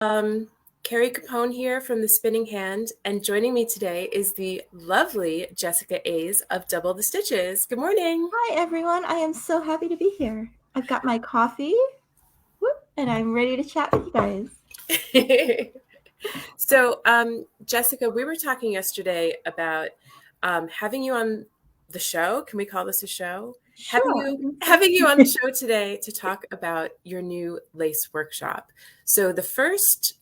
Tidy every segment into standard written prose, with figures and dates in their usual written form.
Um, Kari here from the Spinning Hand, and joining me today is the lovely Jessica A's of Double the Stitches. Good morning. Hi, everyone. I am so happy to be here. I've got my coffee, and I'm ready to chat with you guys. Jessica, we were talking yesterday about having you on the show. Can we call this a show? Having Sure, I you think so. having you on the show today to talk about your new lace workshop. So the first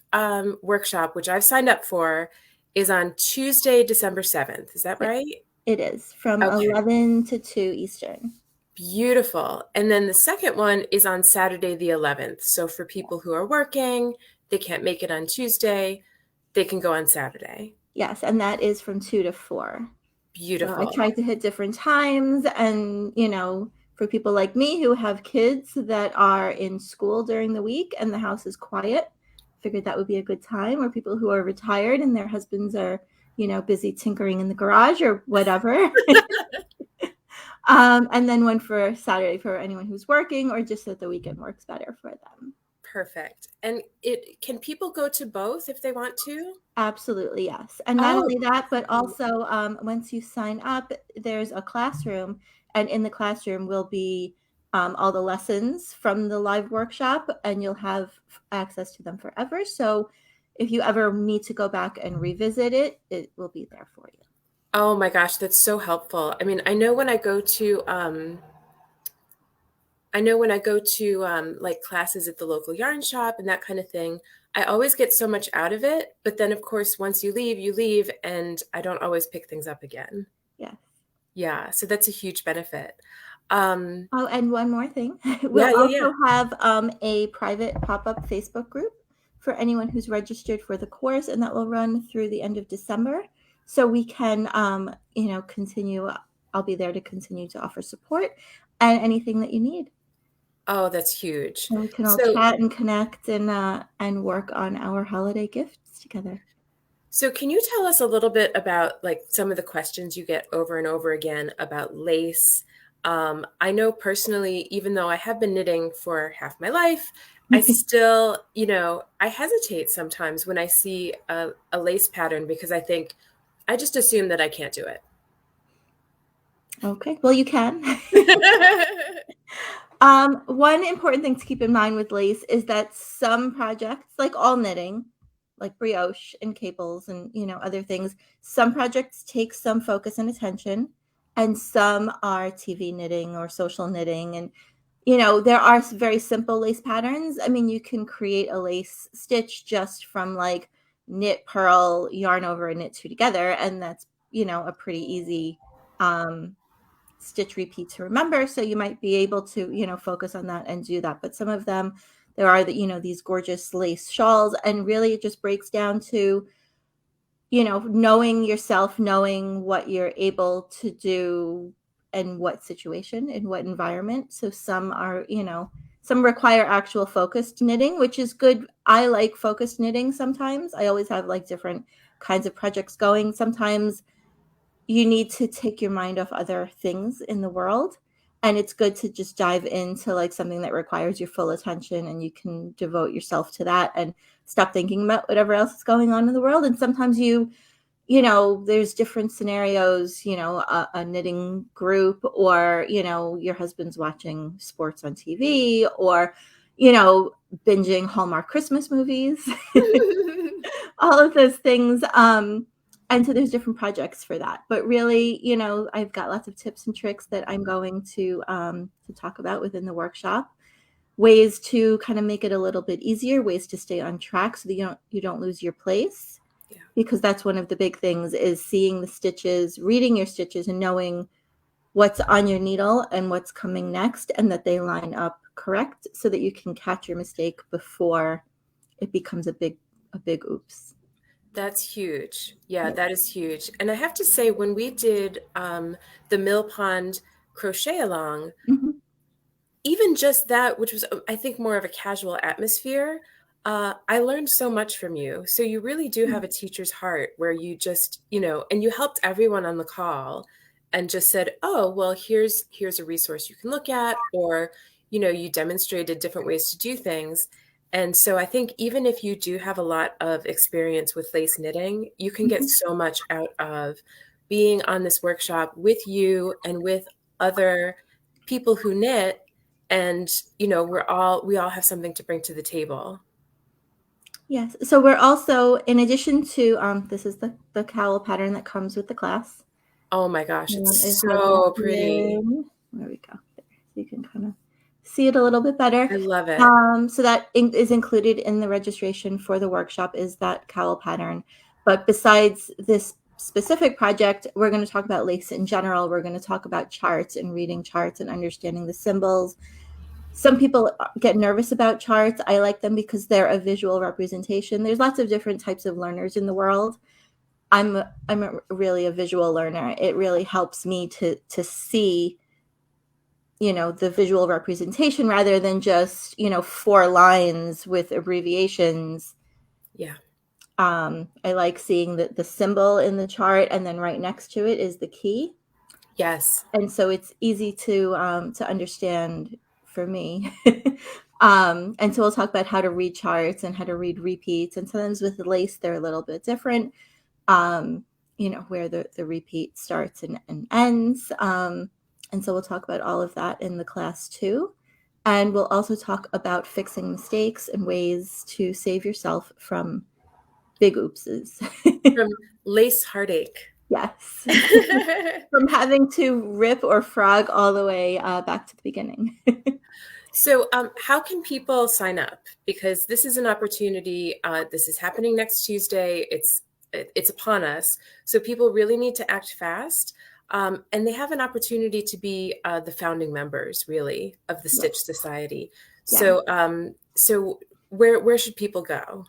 workshop, which I've signed up for, is on Tuesday, December 7th. Is that Yes, right? it is from Okay. 11 to 2 Eastern. Beautiful. And then the second one is on Saturday, the 11th. So for Yes. people who are working, they can't make it on Tuesday, they can go on Saturday. Yes, and that is from 2 to 4. So I Beautiful. tried to hit different times, and for people like me who have kids that are in school during the week and the house is quiet, figured that would be a good time. Or people who are retired and their husbands are, busy tinkering in the garage or whatever. And then one for Saturday for anyone who's working, or just that the weekend works better for them. Perfect. And it can people go to both if they want to? Absolutely, yes. And not Oh, only that, but great. also once you sign up, there's a classroom, and in the classroom will be all the lessons from the live workshop, and you'll have access to them forever. So if you ever need to go back and revisit it, it will be there for you. Oh my gosh, that's so helpful. I mean, I know when I go to like classes at the local yarn shop and that kind of thing, I always get so much out of it. But then, of course, once you leave, and I don't always pick things up again. Yes. Yeah, so that's a huge benefit. Um, Oh, and one more thing. We'll yeah, yeah, yeah. also have a private pop-up Facebook group for anyone who's registered for the course, and that will run through the end of December. So we can, continue. I'll be there to continue to offer support and anything that you need. Oh, that's huge. And we can all So, chat and connect and work on our holiday gifts together. so can you tell us a little bit about like some of the questions you get over and over again about lace? I know personally, even though I have been knitting for half my life, I still, I hesitate sometimes when I see a lace pattern because I just assume that I can't do Okay, well, you can. it. One important thing to keep in mind with lace is that some projects, like all knitting, like brioche and cables and other things, some projects take some focus and attention, and some are TV knitting or social knitting. And there are very simple lace patterns. I mean, you can create a lace stitch just from like knit, purl, yarn over, and knit two together, and that's a pretty easy stitch repeat to remember. So you might be able to, focus on that and do that. But some of them, there are these gorgeous lace shawls, and really it just breaks down to, knowing yourself, knowing what you're able to do and what situation and what environment. So some are, some require actual focused knitting, which is good. I like focused knitting sometimes. I always have like different kinds of projects going. Sometimes you need to take your mind off other things in the world, and it's good to just dive into like something that requires your full attention, and you can devote yourself to that and stop thinking about whatever else is going on in the world. And sometimes there's different scenarios, a knitting group, or your husband's watching sports on TV, or binging Hallmark Christmas movies. All of those things. And so there's different projects for that. But really, I've got lots of tips and tricks that I'm going to talk about within the workshop. Ways to kind of make it a little bit easier, ways to stay on track so that you don't lose your place. Yeah. Because that's one of the big things, is seeing the stitches, reading your stitches, and knowing what's on your needle and what's coming next, and that they line up correct so that you can catch your mistake before it becomes a big oops. That's huge. Yeah, Yeah. that is huge. And I have to say, when we did the Mill Pond crochet along, Mhm. even just that, which was, I think, more of a casual atmosphere, I learned so much from you. So you really do have a teacher's heart where you just, and you helped everyone on the call and just said, oh, well, here's a resource you can look at, or, you demonstrated different ways to do things. And so I think even if you do have a lot of experience with lace knitting, you can get Mhm. so much out of being on this workshop with you and with other people who knit. And, we all have something to bring to the table. Yes. So we're also, in addition to, this is the cowl pattern that comes with the class. Oh my gosh, It it's has it so pretty. in, there we go. There. So you can kind of see it a little bit better. I love it. So that is included in the registration for the workshop, is that cowl pattern. But besides this specific project, we're going to talk about lace in general. We're going to talk about charts and reading charts and understanding the symbols. Some people get nervous about charts. I like them because they're a visual representation. There's lots of different types of learners in the world. I'm really a visual learner. It really helps me to see, the visual representation rather than just, 4 lines with abbreviations. Yeah. I like seeing the symbol in the chart, and then right next to it is the key. Yes. And so it's easy to understand for me. And so we'll talk about how to read charts and how to read repeats. And sometimes with the lace, they're a little bit different, um, where the repeat starts and ends. And so we'll talk about all of that in the class too. And we'll also talk about fixing mistakes and ways to save yourself from big oopses. From lace heartache. Yes. From having to rip or frog all the way back to the beginning. So, how can people sign up? Because this is an opportunity. This is happening next Tuesday. It's upon us. So people really need to act fast, and they have an opportunity to be the founding members, really, of the Yeah. Stitch Society. Yeah. So where should people go?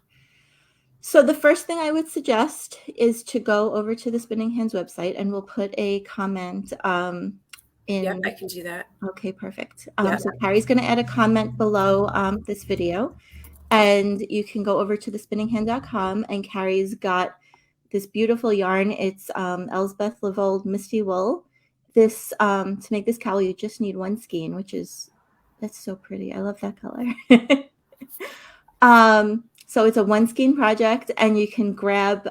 So the first thing I would suggest is to go over to the Spinning Hands website, and we'll put a comment Yep, I in. can do that. Okay, perfect. Yep. So Kari's going to add a comment below this video, and you can go over to thespinninghand.com, and Kari's got this beautiful yarn. It's Elsbeth Levold Misty Wool. This to make this cowl, you just need 1 skein, that's so pretty. I love that color. So it's a 1 skein project, and you can grab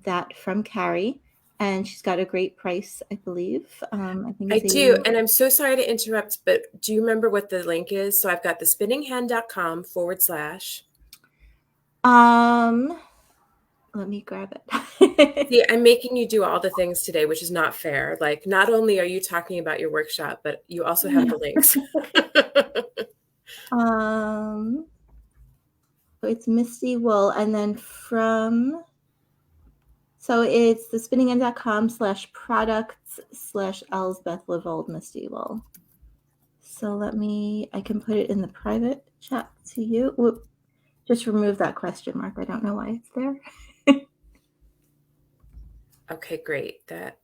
that from Kari, and she's got a great price, I believe. I think I it's do, 80. and I'm so sorry to interrupt, but do you remember what the link is? So I've got thespinninghand.com/. Um, Let me grab it. See, I'm making you do all the things today, which is not fair. Like, not only are you talking about your workshop, but you also have the links. um, so it's Misty Wool, and then so it's thespinninghand.com/products/Elsbeth Levold Misty Wool. So I can put it in the private chat to you. Whoop, just remove that question mark. I don't know why it's there. Okay, great. Like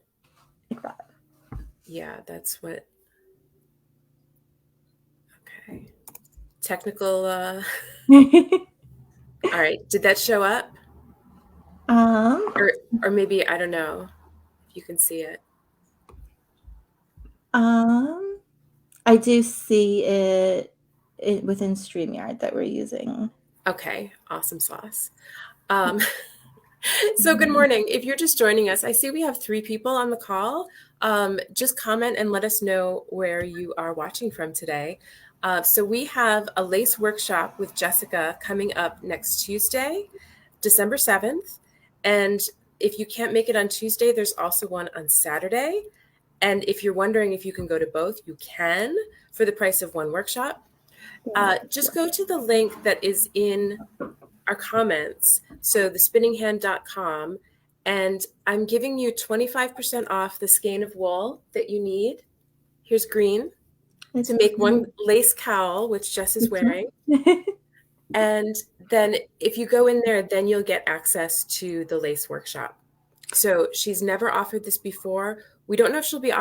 that. Yeah, that's what. Okay. Technical. All right. Did that show up? um, Or maybe, I don't know if you can see it. um, I do see it within StreamYard that we're using. Okay. Awesome sauce. Um, So good morning. If you're just joining us, I see we have 3 people on the call. Just comment and let us know where you are watching from today. So we have a lace workshop with Jessica coming up next Tuesday, December 7th. And if you can't make it on Tuesday, there's also one on Saturday. And if you're wondering if you can go to both, you can for the price of one workshop. Just go to the link that is in our comments. So thespinninghand.com, and I'm giving you 25% off the skein of wool that you need. Here's green It's to make one lace cowl, which Jess is wearing. And then if you go in there, then you'll get access to the lace workshop. So she's never offered this before. We don't know if she'll be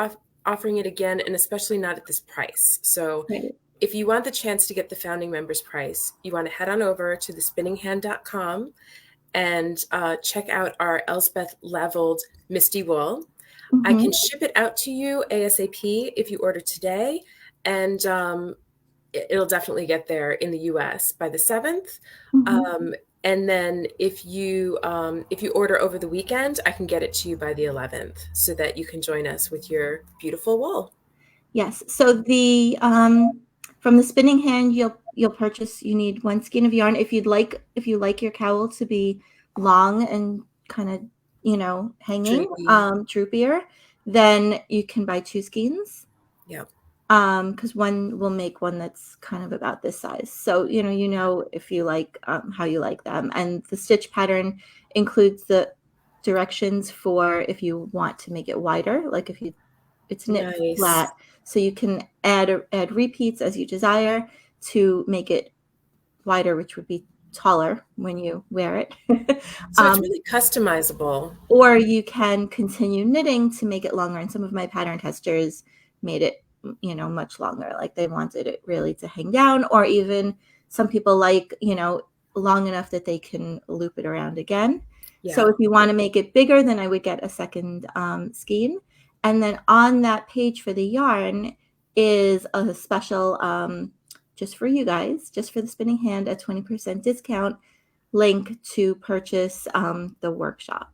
offering it again, and especially not at this price. So Right. if you want the chance to get the founding members price, you want to head on over to thespinninghand.com and check out our Elsbeth Levold Misty Wool. I Mhm. can ship it out to you ASAP if you order today. And it'll definitely get there in the US by the 7th. Mhm. Um, and then if you order over the weekend, I can get it to you by the 11th so that you can join us with your beautiful wool. Yes. So the from the spinning hand, you'll purchase. You need one skein of yarn. If you like your cowl to be long and kind of hanging, Droopy. droopier, then you can buy two skeins. Yeah. Because one will make one that's kind of about this size. So if you like how you like them, and the stitch pattern includes the directions for if you want to make it wider, like if you it's knit Nice. flat, so you can add repeats as you desire to make it wider, which would be taller when you wear it. So it's really customizable. Or you can continue knitting to make it longer. And some of my pattern testers made it, much longer. Like they wanted it really to hang down, or even some people like, long enough that they can loop it around again. So Yeah. if you want to make it bigger, then I would get a second skein. And then on that page for the yarn is a special, just for you guys, just for the spinning hand, a 20% discount link to purchase the workshop.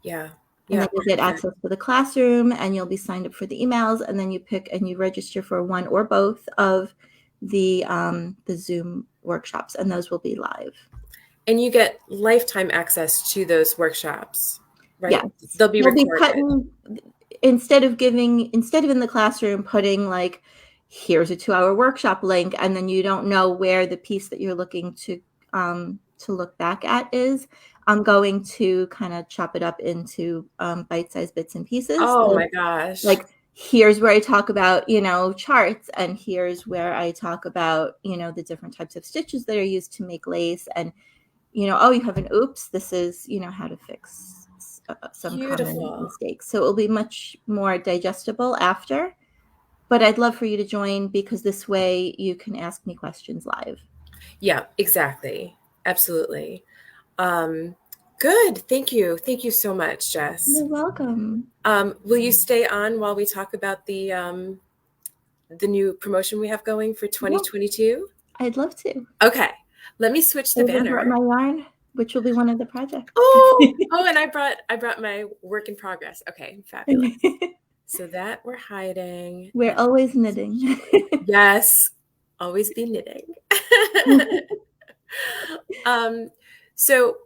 Yeah. And Yeah. then you'll get Perfect. access to the classroom, and you'll be signed up for the emails, and then you pick and you register for one or both of the Zoom workshops, and those will be live. And you get lifetime access to those workshops, right? Yes. They'll be We'll be recorded. cutting instead of in the classroom putting like here's a 2-hour workshop link, and then you don't know where the piece that you're looking to look back at is. I'm going to kind of chop it up into bite-sized bits and pieces. Oh my gosh. Like here's where I talk about, charts, and here's where I talk about, the different types of stitches that are used to make lace, and oh, you have an oops, this is, how to fix some common Beautiful. mistakes. So it will be much more digestible after, but I'd love for you to join because this way you can ask me questions live. Yeah, exactly. Absolutely. Um, Good. Thank you. Thank you so much, Jess. You're welcome. Will you stay on while we talk about the new promotion we have going for Yeah, 2022? I'd love to. Okay. Let me switch I the even brought banner. my yarn, which will be one of the projects. Oh, and I brought my work in progress. Okay, fabulous. So that we're hiding. We're That's always knitting. showing. Yes, always be knitting. um, so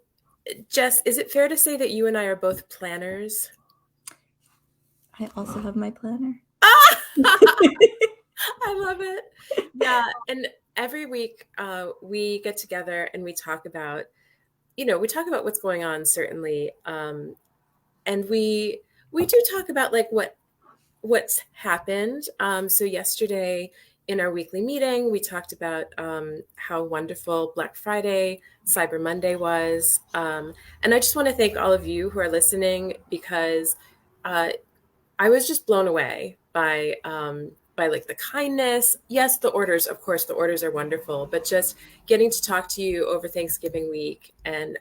Jess, is it fair to say that you and I are both planners? I also have my planner. Ah! I love it. Yeah, and every week we get together and we talk about, we talk about what's going on certainly, and we do talk about like what's happened. So yesterday in our weekly meeting, we talked about how wonderful Black Friday, Cyber Monday was, and I just want to thank all of you who are listening because uh, I was just blown away by like the kindness. Yes, the orders, of course, the orders are wonderful, but just getting to talk to you over Thanksgiving week and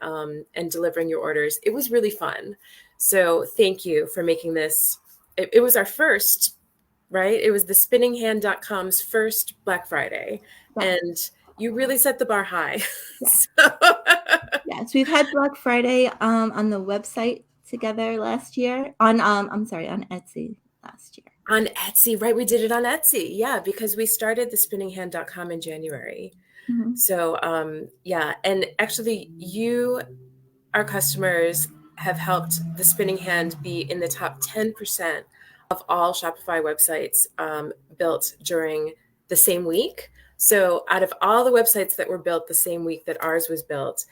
delivering your orders, it was really fun. So thank you for making this. It was our first, right? It was the spinninghandcom's first Black Friday, Yes. and you really set the bar high. Yes. So Yes. We've had Black Friday on the website together last year. I'm sorry, on Etsy last year. on Etsy, right? We did it on Etsy. Yeah, because we started the spinninghand.com in January. Mm-hmm. So, yeah. And actually, you, our customers, have helped the Spinning Hand be in the top 10% of all Shopify websites built during the same week. So, out of all the websites that were built the same week that ours was built,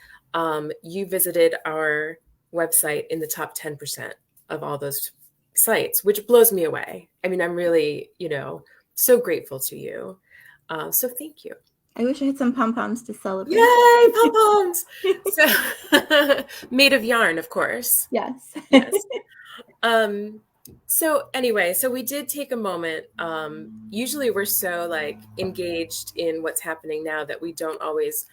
you visited our website in the top 10% of all those sites, which blows me away. I mean, I'm really, so grateful to you. So, thank you. I wish I had some pom poms to celebrate. Yay, pom poms! So, made of yarn, of course. Yes. Yes. Um, so anyway, so we did take a moment. Usually we're so like engaged in what's happening now that we don't always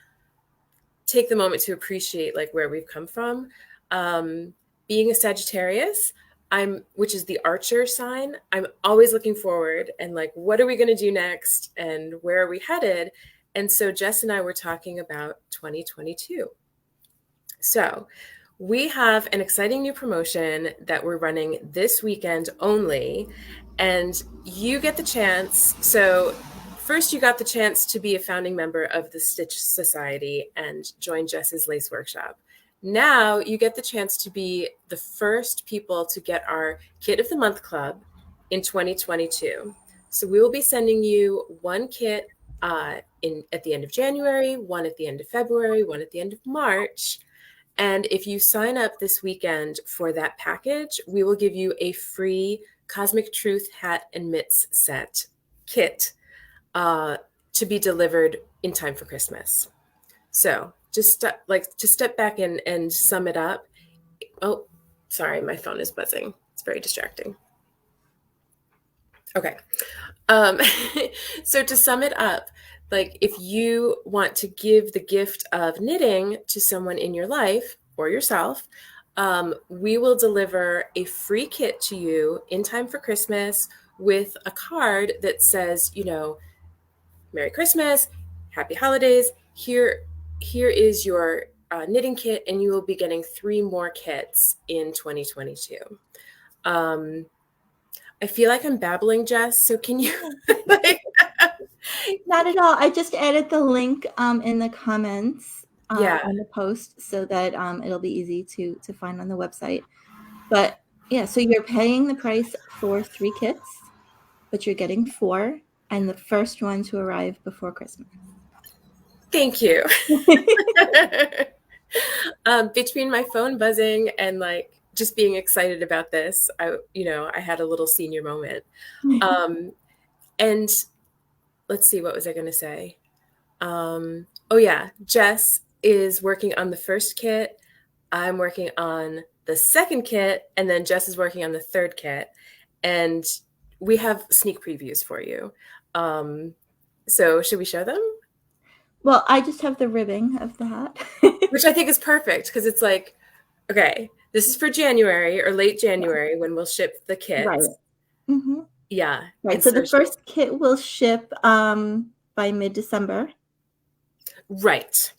take the moment to appreciate like where we've come from. Um, Being a Sagittarius, which is the Archer sign. I'm always looking forward and like, what are we going to do next and where are we headed? And so Jess and I were talking about 2022. So we have an exciting new promotion that we're running this weekend only. And you get the chance. So, first, you got the chance to be a founding member of the Stitch Society and join Jess's Lace Workshop. Now, you get the chance to be the first people to get our Kit of the Month Club in 2022. So, we will be sending you one kit at the end of January, one at the end of February, one at the end of March. And if you sign up this weekend for that package, we will give you a free Cosmic Truth hat and mitts set kit to be delivered in time for Christmas. So just to step back and sum it up. Oh, sorry, my phone is buzzing. It's very distracting. Okay. Um, so to sum it up, like if you want to give the gift of knitting to someone in your life or yourself, we will deliver a free kit to you in time for Christmas with a card that says, Merry Christmas, Happy Holidays. Here is your knitting kit, and you will be getting 3 more kits in 2022. I feel like I'm babbling, Jess. So can you like Not at all. I just added the link in the comments yeah. on the post so that it'll be easy to find on the website. But yeah, so you're paying the price for 3 kits, but you're getting 4, and the first one to arrive before Christmas. Thank you. Between my phone buzzing and like just being excited about this, I had a little senior moment. And let's see, what was I going to say? Oh yeah, Jess is working on the first kit. I'm working on the second kit, and then Jess is working on the third kit. And we have sneak previews for you. So should we show them? Well, I just have the ribbing of the hat. Which I think is perfect because it's like, okay, this is for January or late January when we'll ship the kits. Right. Mm-hmm. Yeah. Right. So the first kit will ship by mid-December. Right.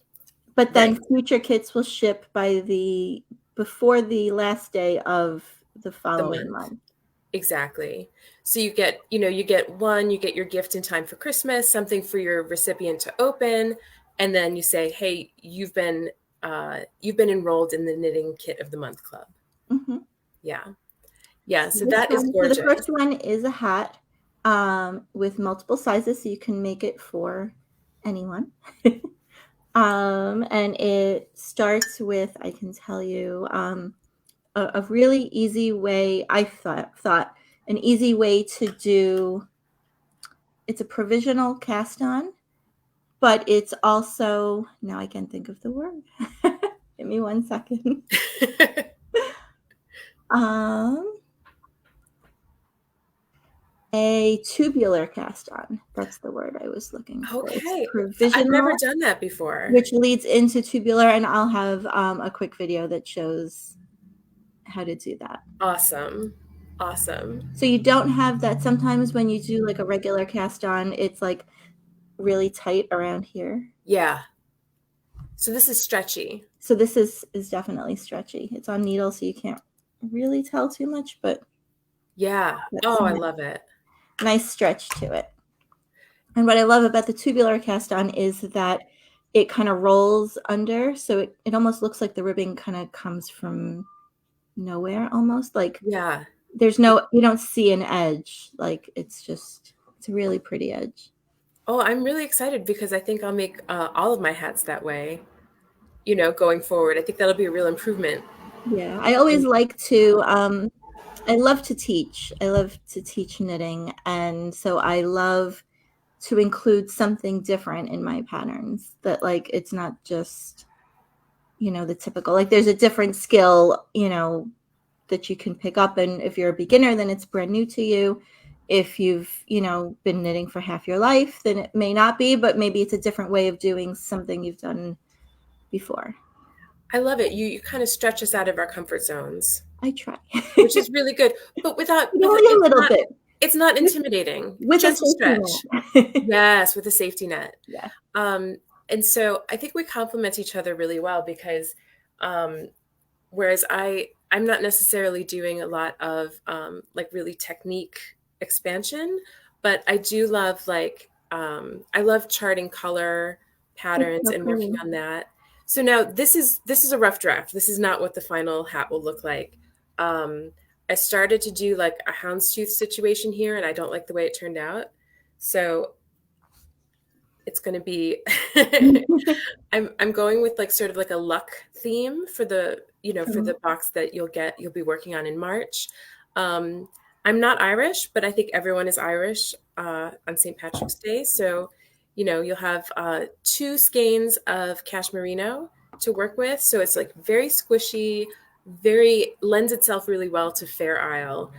But then future kits will ship before the last day of the following month. Exactly. So you get one, you get your gift in time for Christmas, something for your recipient to open, and then you say, hey, you've been enrolled in the Knitting Kit of the Month Club. Mm-hmm. Yeah. So that is gorgeous. So the first one is a hat with multiple sizes, so you can make it for anyone. And it starts with, I can tell you, a really easy way, I thought an easy way to do, it's a provisional cast on, but it's also, now I can't think of the word. Give me 1 second. A tubular cast on. That's the word I was looking for. Okay. Provisional, I've never done that before. Which leads into tubular, and I'll have a quick video that shows how to do that. Awesome. So you don't have that. Sometimes when you do like a regular cast on, it's like really tight around here. Yeah. So this is stretchy. So this is definitely stretchy. It's on needle, so you can't really tell too much, but yeah. Oh, I love it. Nice stretch to it. And what I love about the tubular cast on is that it kind of rolls under, so it almost looks like the ribbing kind of comes from nowhere, almost like there's you don't see an edge, like it's a really pretty edge. Oh, I'm really excited because I think I'll make all of my hats that way, going forward. I think that'll be a real improvement. Yeah, I always like to I love to teach. I love to teach knitting, and so I love to include something different in my patterns, that like it's not just the typical, like there's a different skill that you can pick up, and if you're a beginner, then it's brand new to you. If you've been knitting for half your life, then it may not be, but maybe it's a different way of doing something you've done before. I love it. You kind of stretch us out of our comfort zones. I try. which is really good, but But only a little bit it's not with intimidating. with a Gentle safety stretch. net. Yes, with a safety net. Yeah. Um, and so I think we complement each other really well because um, whereas I'm not necessarily doing a lot of like really technique expansion, but I do love like I love charting color It's patterns so and working pretty. on that. So now this is a rough draft. This is not what the final hat will look like. Um, I started to do like a houndstooth situation here, and I don't like the way it turned out. So it's going to be I'm going with like sort of like a luck theme for the for Oh, the box that you'll be working on in March. Um, I'm not Irish, but I think everyone is Irish on St. Patrick's Day. So, you'll have two skeins of cashmerino to work with. So it's like very squishy, very lends itself really well to Fair Isle,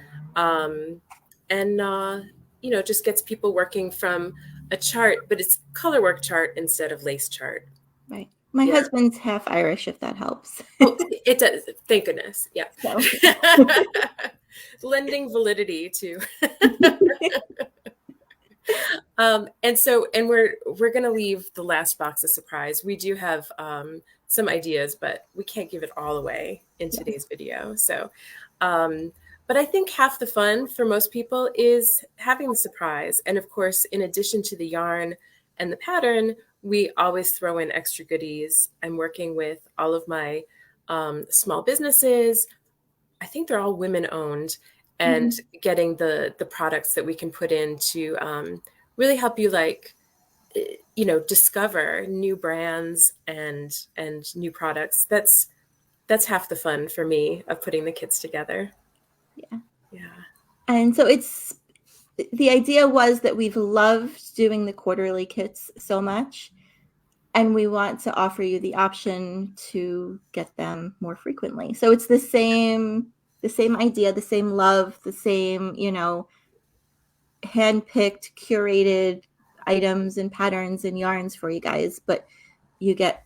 and just gets people working from a chart, but it's color work chart instead of lace chart. right. My Yeah. husband's half Irish, if that helps. Oh, it does. Thank goodness. Yeah. So, Lending validity to. And we're gonna leave the last box a surprise. We do have some ideas, but we can't give it all away in yes. today's video. So, um, but I think half the fun for most people is having the surprise. And of course, in addition to the yarn and the pattern, we always throw in extra goodies. I'm working with all of my small businesses. I think they're all women owned, and Mhm. getting the products that we can put in to really help you like discover new brands and new products. That's half the fun for me of putting the kits together. Yeah. Yeah. And so it's the idea was that we've loved doing the quarterly kits so much, and we want to offer you the option to get them more frequently. So it's the same idea, the same love, the same, hand-picked, curated items and patterns and yarns for you guys, but you get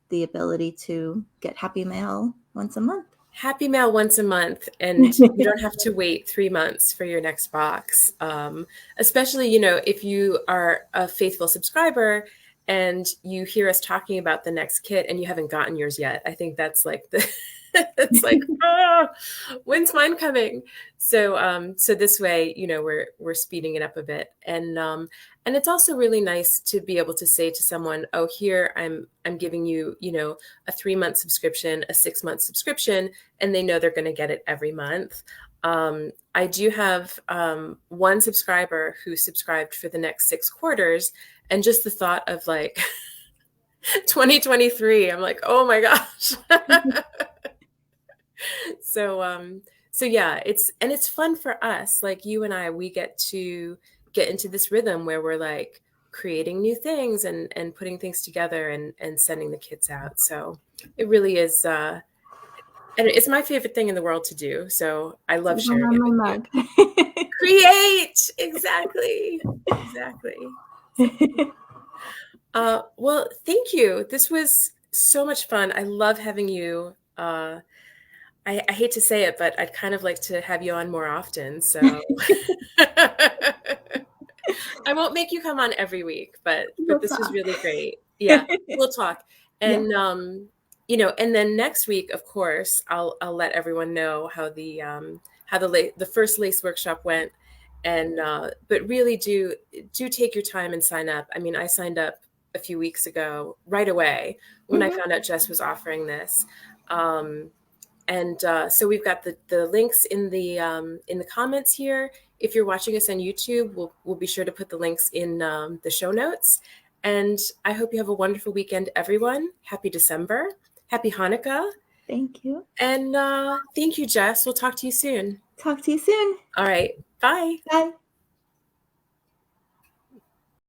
the ability to get Happy Mail once a month. Happy Mail once a month, and you don't have to wait 3 months for your next box. Especially, if you are a faithful subscriber and you hear us talking about the next kit and you haven't gotten yours yet. I think that's like it's like, when's mine coming? So this way, we're speeding it up a bit, and it's also really nice to be able to say to someone, oh, here I'm giving you, a 3-month subscription, a 6-month subscription, and they know they're going to get it every month. I do have one subscriber who subscribed for the next 6 quarters, and just the thought of like 2023, I'm like, oh my gosh. So yeah, it's fun for us. Like you and I, we get to get into this rhythm where we're like creating new things and putting things together and sending the kids out. So it really is and it's my favorite thing in the world to do. So I love Even sharing on it my with you. mug. Create! Exactly. Exactly. So, well, thank you. This was so much fun. I love having you. I hate to say it, but I'd kind of like to have you on more often. So I won't make you come on every week, but We'll this was talk. really great. Yeah, we'll talk. Yeah. And and then next week, of course, I'll let everyone know how the first lace workshop went. And but really do take your time and sign up. I mean, I signed up a few weeks ago right away when I Mhm. found out Jess was offering this. Um, and so we've got the links in the comments here. If you're watching us on YouTube, we'll be sure to put the links in the show notes. And I hope you have a wonderful weekend, everyone. Happy December. Happy Hanukkah. Thank you. And thank you, Jess. We'll talk to you soon. Talk to you soon. All right. Bye. Bye.